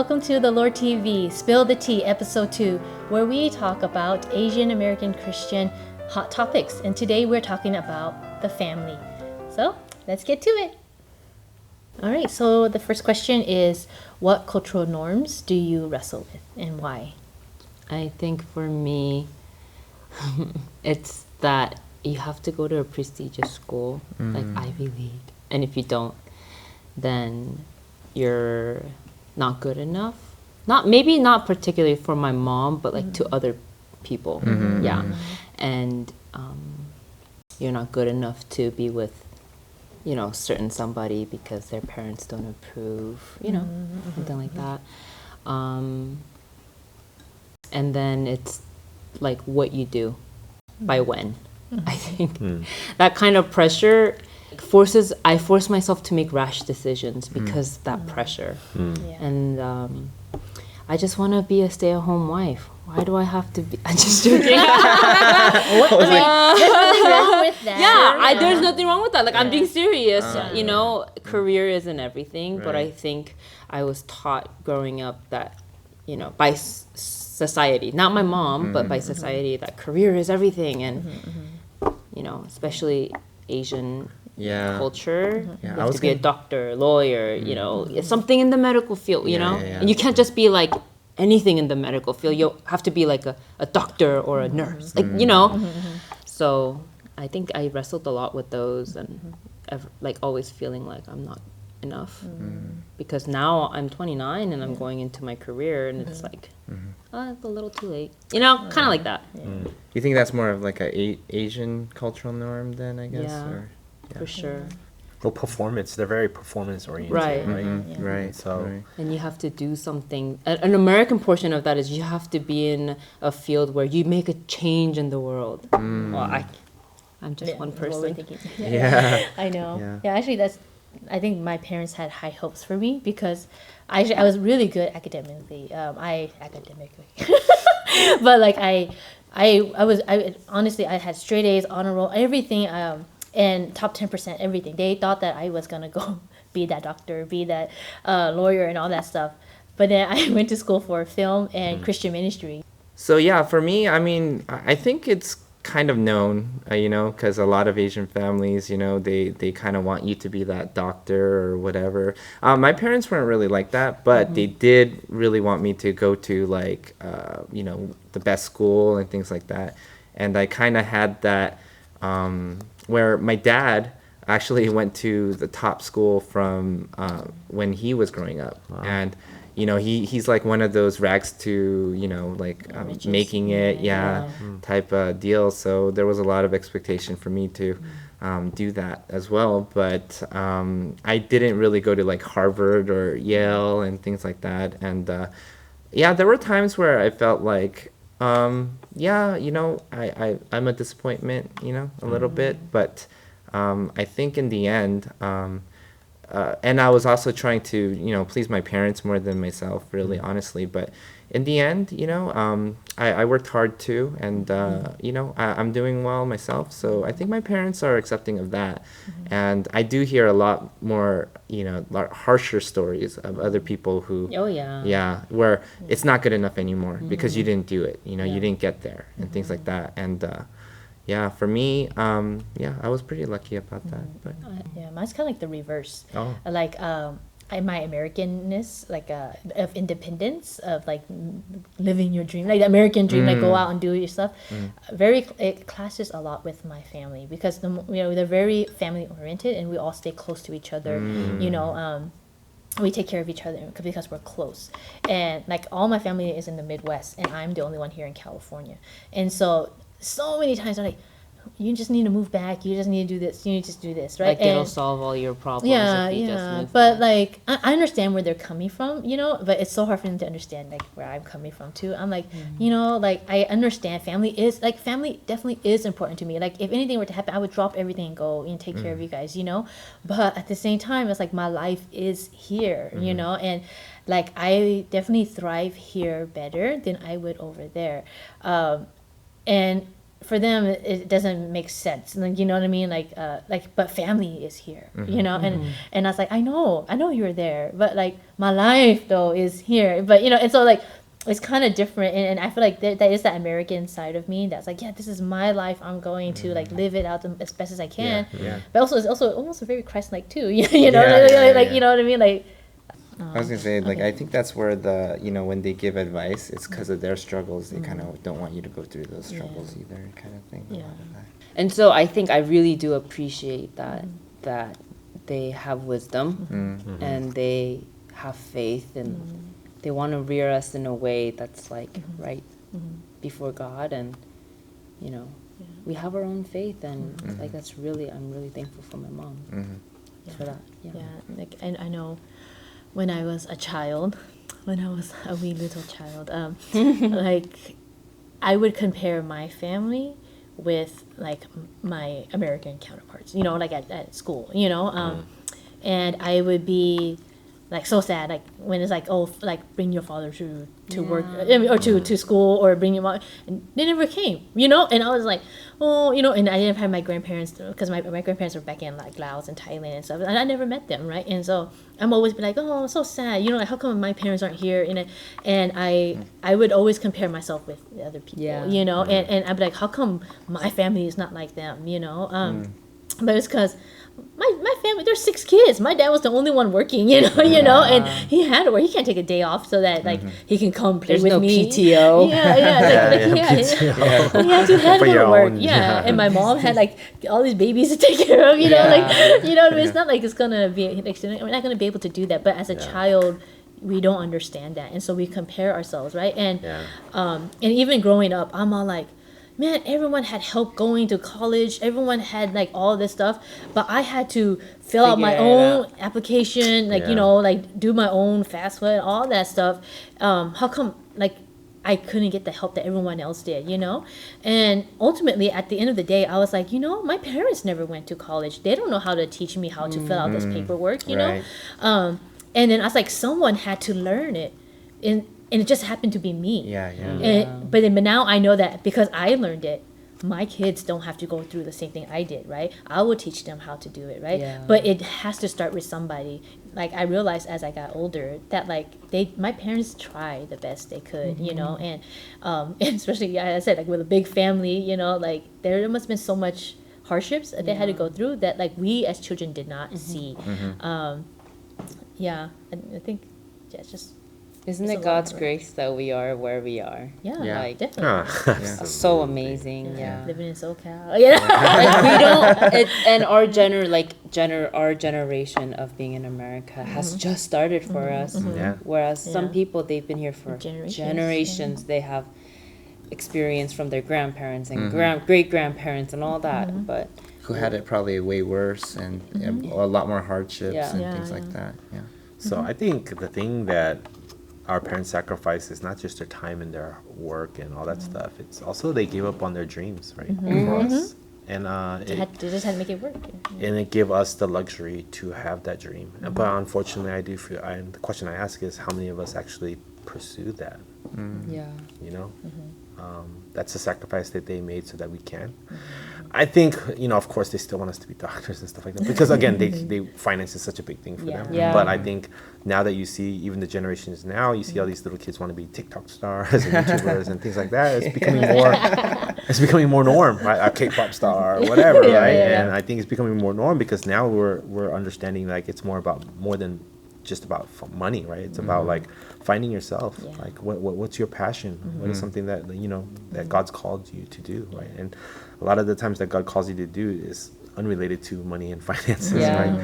welcome to the Lord TV Spill the Tea episode 2, where we talk about Asian American Christian hot topics. And today we're talking about the family. So let's get to it. All right, so the first question is, what cultural norms do you wrestle with and why? I think for me, it's that you have to go to a prestigious school, like Ivy League. And if you don't, then you're not good enough. Maybe not particularly for my mom, but like to other people. Yeah. And you're not good enough to be with, certain somebody because their parents don't approve, something like that. And then it's like what you do by when. I think that kind of pressure I force myself to make rash decisions because that pressure. Yeah. And I just want to be a stay-at-home wife. Why do I have to be? I'm just joking. There's nothing wrong with that. There's nothing wrong with that. Like, I'm being serious. Career isn't everything, but I think I was taught growing up that, by society, not my mom, but by society, that career is everything. And, especially Asian culture. You have to be a doctor, lawyer, something in the medical field, And you can't just be like anything in the medical field. You have to be like a doctor or a nurse, So I think I wrestled a lot with those and like always feeling like I'm not enough. Because now I'm 29 and I'm going into my career and it's like, it's a little too late. Kind of like that. Do you think that's more of like a Asian cultural norm then, I guess? Yeah. For sure. Well, they're very performance oriented, Right. Right. So, and you have to do something. An American portion of that is you have to be in a field where you make a change in the world. Well, I'm just one person. Yeah. I know. Yeah. Actually, I think my parents had high hopes for me because I was really good academically. But like I honestly I had straight A's, honor roll, everything. And top 10%, everything. They thought that I was gonna go be that doctor, be that lawyer, and all that stuff. But then I went to school for film and Christian ministry. So yeah, for me, I mean, I think it's kind of known, because a lot of Asian families, they kind of want you to be that doctor or whatever. My parents weren't really like that, but they did really want me to go to like, the best school and things like that. And I kind of had that, where my dad actually went to the top school from when he was growing up. Wow. And, he's like one of those rags to, making it, type of deal. So there was a lot of expectation for me to do that as well. But I didn't really go to like Harvard or Yale and things like that. And there were times where I felt like, I'm a disappointment, a little bit, but I think in the end, and I was also trying to, please my parents more than myself, really, honestly, but in the end, I worked hard too, and, I'm doing well myself, so I think my parents are accepting of that, and I do hear a lot more, harsher stories of other people who, where it's not good enough anymore because you didn't do it, you didn't get there, and things like that, and, for me, I was pretty lucky about that, but. Mine's kind of like the reverse. Oh. Like, my Americanness, like of independence, of like living your dream, like the American dream, like go out and do your stuff. It clashes a lot with my family because they're very family oriented and we all stay close to each other. We take care of each other because we're close, and like all my family is in the Midwest, and I'm the only one here in California, and so many times I'm like, you just need to move back. You just need to do this. You need to just do this, right? Like it'll solve all your problems. If you just move but back. like I understand where they're coming from, but it's so hard for them to understand like where I'm coming from too. I'm like, like I understand family definitely is important to me. Like if anything were to happen, I would drop everything and go and take care of you guys, But at the same time, it's like my life is here, and like I definitely thrive here better than I would over there, and for them it doesn't make sense, like, you know what I mean, like but family is here, you know, and I was like, I know you're there, but like my life though is here, but you know, and so like it's kind of different, and I feel like that is that American side of me that's like, yeah, this is my life, I'm going to like live it out as best as I can, but also it's also almost very Christ-like too, you know, like you know what I mean, like I was gonna say, like, I think that's where the, you know, when they give advice, it's because of their struggles. They kind of don't want you to go through those struggles either, kind of thing. Yeah. And so I think I really do appreciate that they have wisdom and they have faith, and they want to rear us in a way that's like right before God, and you know, we have our own faith, and like that's really, I'm really thankful for my mom for that. Like, and I know when I was a child, when I was a wee little child, like I would compare my family with like my American counterparts, you know, like at school, you know, and I would be like so sad, like when it's like, oh, like bring your father to work, or to school, or bring your mom, and they never came, you know, and I was like, oh, you know, and I didn't have my grandparents, because my grandparents were back in like Laos and Thailand and stuff, and I never met them, right, and so I'm always be like, oh, I'm so sad, you know, like how come my parents aren't here, and I would always compare myself with the other people, you know, and I'd be like, how come my family is not like them, you know, but it's because my family, there's 6 kids. My dad was the only one working, you know, and he had to work. He can't take a day off so that like he can come play with me. There's no PTO. He had to go to work. And my mom had like all these babies to take care of, you know, like, you know, it's not like it's gonna be like, we're not gonna be able to do that. But as a child, we don't understand that, and so we compare ourselves, right? And and even growing up, I'm all like, man, everyone had help going to college. Everyone had like all this stuff, but I had to fill out my own application, like, you know, like do my own FAFSA, all that stuff. How come like I couldn't get the help that everyone else did, you know? And ultimately, at the end of the day, I was like, you know, my parents never went to college. They don't know how to teach me how to fill out this paperwork, you know? And then I was like, someone had to learn it. And it just happened to be me. But now I know that because I learned it, my kids don't have to go through the same thing I did, right? I will teach them how to do it, right? But it has to start with somebody. Like I realized as I got older that like my parents tried the best they could, you know, and especially, as I said, like with a big family, you know, like there must have been so much hardships that they had to go through that like we as children did not see. I think it's just. Isn't it God's grace that we are where we are? Like, definitely. So amazing. Living in SoCal. Like we don't, and our our generation of being in America has just started for us. Whereas some people, they've been here for generations. They have experience from their grandparents and great grandparents and all that, but who had it probably way worse and a lot more hardships and things like that. So I think the thing that our parents sacrifice is not just their time and their work and all that stuff. It's also they gave up on their dreams, right, for us. And they just had to make it work. And it gave us the luxury to have that dream. But unfortunately, I do feel, the question I ask is, how many of us actually pursue that? You know, that's a sacrifice that they made so that we can. I think, you know, of course, they still want us to be doctors and stuff like that because again, they finance is such a big thing for them. But I think now that you see even the generations now, you see all these little kids want to be TikTok stars and YouTubers and things like that. It's becoming more, it's becoming more norm, right? A K-pop star or whatever, right? And I think it's becoming more norm because now we're understanding like it's more than just about money, right? It's about like finding yourself, like what's your passion? What is something that, you know, that God's called you to do, right? And a lot of the times that God calls you to do is unrelated to money and finances, right?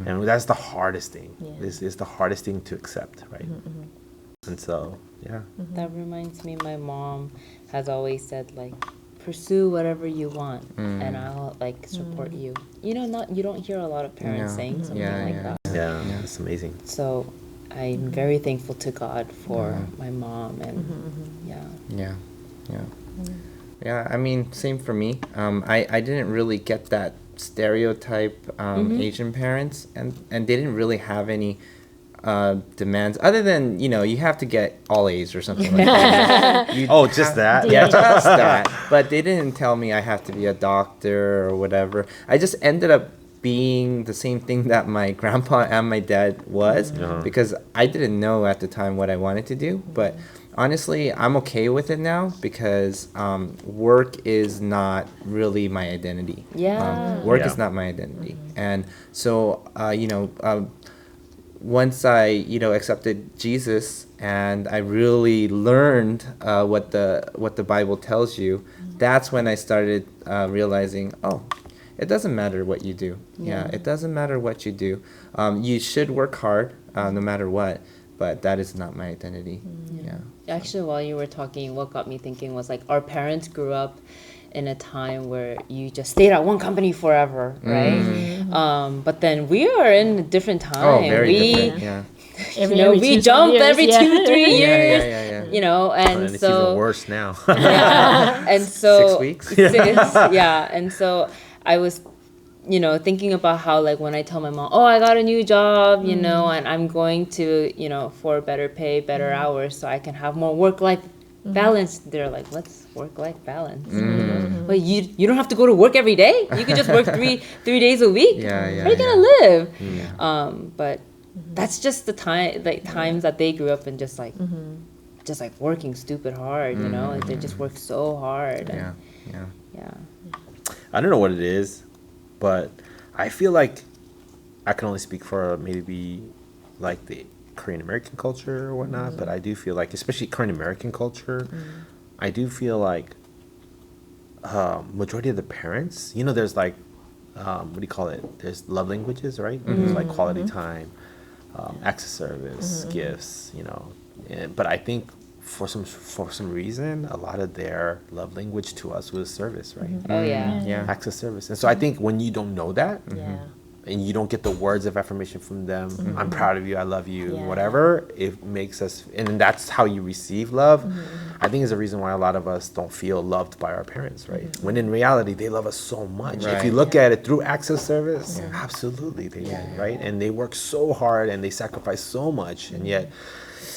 And that's the hardest thing. This is the hardest thing to accept, right? And so, that reminds me, my mom has always said like, pursue whatever you want and I'll like support you. You know, you don't hear a lot of parents saying something like that. It's amazing. So I'm very thankful to God for my mom and I mean, same for me. I didn't really get that stereotype Asian parents, and they didn't really have any demands other than you have to get all A's or something like that. Just that? Yeah, just that. But they didn't tell me I have to be a doctor or whatever. I just ended up being the same thing that my grandpa and my dad was, because I didn't know at the time what I wanted to do. But honestly, I'm okay with it now, because work is not really my identity. Work is not my identity. And so once I accepted Jesus and I really learned what the Bible tells you, that's when I started realizing, it doesn't matter what you do. It doesn't matter what you do. You should work hard no matter what, but that is not my identity. Actually, while you were talking, what got me thinking was like our parents grew up in a time where you just stayed at one company forever, right? But then we are in a different time. Very different. Yeah. We jumped every 2-3 years. Yeah. And it's so even worse now. and so 6 weeks. And so I was thinking about how, like, when I tell my mom, I got a new job, and I'm going to, for better pay, better hours, so I can have more work-life balance. They're like, what's work-life balance? But you don't have to go to work every day. You can just work three days a week. How are you gonna live? But that's just the times that they grew up in, just like working stupid hard. Like they just work so hard. I don't know what it is, but I feel like I can only speak for maybe like the Korean American culture or whatnot, but I do feel like, especially Korean American culture, I do feel like majority of the parents, there's like, what do you call it? There's love languages, right? There's like quality time, acts of service, gifts, but I think for some reason, a lot of their love language to us was service, right? Acts of service. And so I think when you don't know that, and you don't get the words of affirmation from them, I'm proud of you, I love you, whatever, it makes us, and that's how you receive love. I think is the reason why a lot of us don't feel loved by our parents, right? When in reality, they love us so much. If you look at it through acts of service, absolutely they do, right? And they work so hard and they sacrifice so much, and yet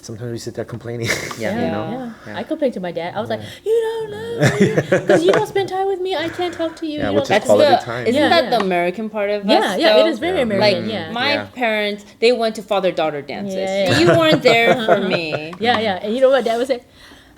sometimes we sit there complaining. I complained to my dad. I was like, you don't love me because you don't spend time with me. I can't talk to you. Which is quality time. Isn't that the American part of us? Yeah, it is very American. Like my parents, they went to father-daughter dances. You weren't there for me. And you know what Dad would say?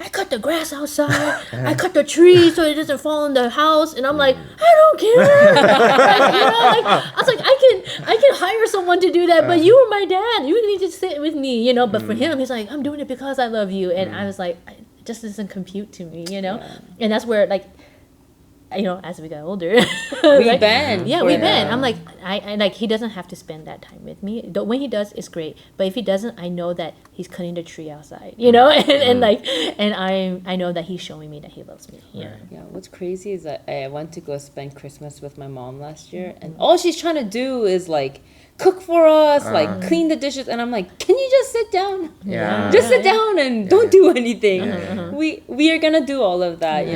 I cut the grass outside. I cut the tree so it doesn't fall in the house. And I'm like, I don't care. I was like, I can hire someone to do that, but you were my dad. You need to sit with me, But for him, he's like, I'm doing it because I love you. And I was like, it just doesn't compute to me, And that's where, like, as we got older, we bend. We bend. I'm like, I like, he doesn't have to spend that time with me. When he does, it's great. But if he doesn't, I know that he's cutting the tree outside, and I know that he's showing me that he loves me. What's crazy is that I went to go spend Christmas with my mom last year, and all she's trying to do is like cook for us, like clean the dishes, and I'm like, can you just sit down? Just sit down and don't do anything. We are gonna do all of that,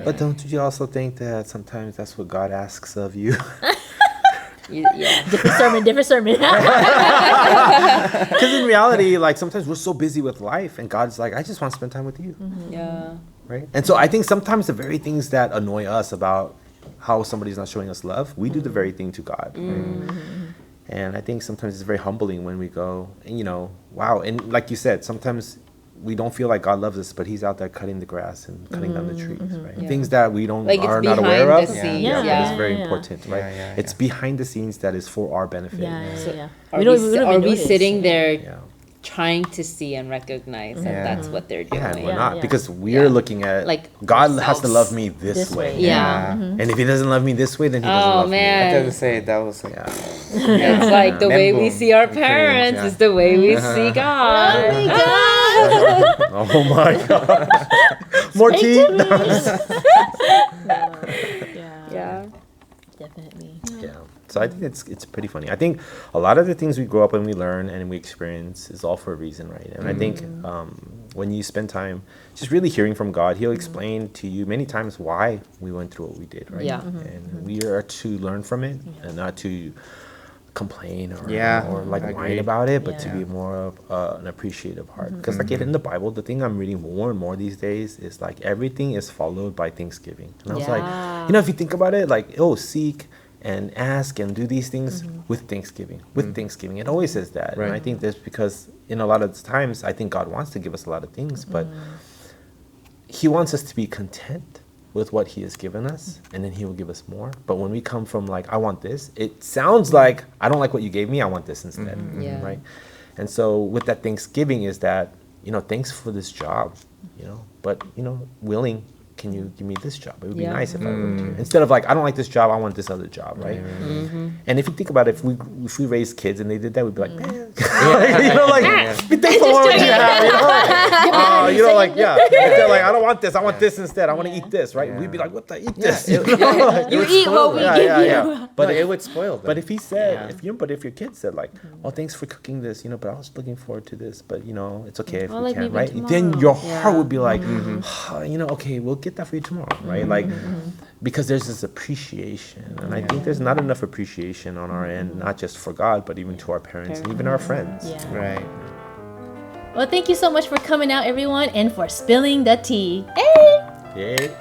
But don't you also think that sometimes that's what God asks of you? Different sermon. Because in reality, like, sometimes we're so busy with life, and God's like, I just want to spend time with you. Right? And so I think sometimes the very things that annoy us about how somebody's not showing us love, we do the very thing to God. Right? And I think sometimes it's very humbling when we go, and wow. And like you said, sometimes we don't feel like God loves us, but He's out there cutting the grass and cutting down the trees, right? Things that we are not aware of. But it's very important, right? It's behind the scenes that is for our benefit. Are we sitting there trying to see and recognize that that's what they're doing? And we're not, because we're looking at, like, God has to love me this way. And if He doesn't love me this way, then He doesn't love me. I have to say, that was like, it's like the way we see our parents is the way we see God. Oh my gosh. More tea? Definitely. So I think it's pretty funny. I think a lot of the things we grow up and we learn and we experience is all for a reason, right? And I think when you spend time just really hearing from God, He'll explain to you many times why we went through what we did, right? And we are to learn from it and not to complain or like I whine agree. about it, but to Yeah. be more of an appreciative heart. Because like in the Bible, the thing I'm reading more and more these days is like everything is followed by thanksgiving. And I was like, you know, if you think about it, like, oh, seek and ask and do these things with thanksgiving. With thanksgiving, it always says that. And I think that's because in a lot of times, I think God wants to give us a lot of things, but He wants us to be content with what He has given us, and then He will give us more. But when we come from like, I want this, it sounds like I don't like what you gave me, I want this instead, Yeah. right? And so with that thanksgiving is that, you know, thanks for this job, you know, but you know, willing, can you give me this job? It would be Yeah. nice if I worked here. Instead of like, I don't like this job, I want this other job, right? And if you think about it, if we raised kids and they did that, we'd be like, man, you know, like, be thankful for what you have, you know, like, you know, like, yeah, if they're like, I don't want this, I want this instead, I want to eat this, right? We'd be like, what the, eat this, you know? Like, You eat what we give you. But it would spoil them. but if he said, if your kid said like, oh, thanks for cooking this, you know, but I was looking forward to this, but you know, it's okay if Well, we like can't, maybe right? Then tomorrow. your heart would be like, Mm-hmm. you know, okay, we'll get that for you tomorrow, right? Like, because there's this appreciation, and I think there's not enough appreciation on our end, not just for God, but even to our parents and even our friends. Yeah. Right. Well, thank you so much for coming out, everyone, and for spilling the tea. Hey! Yay.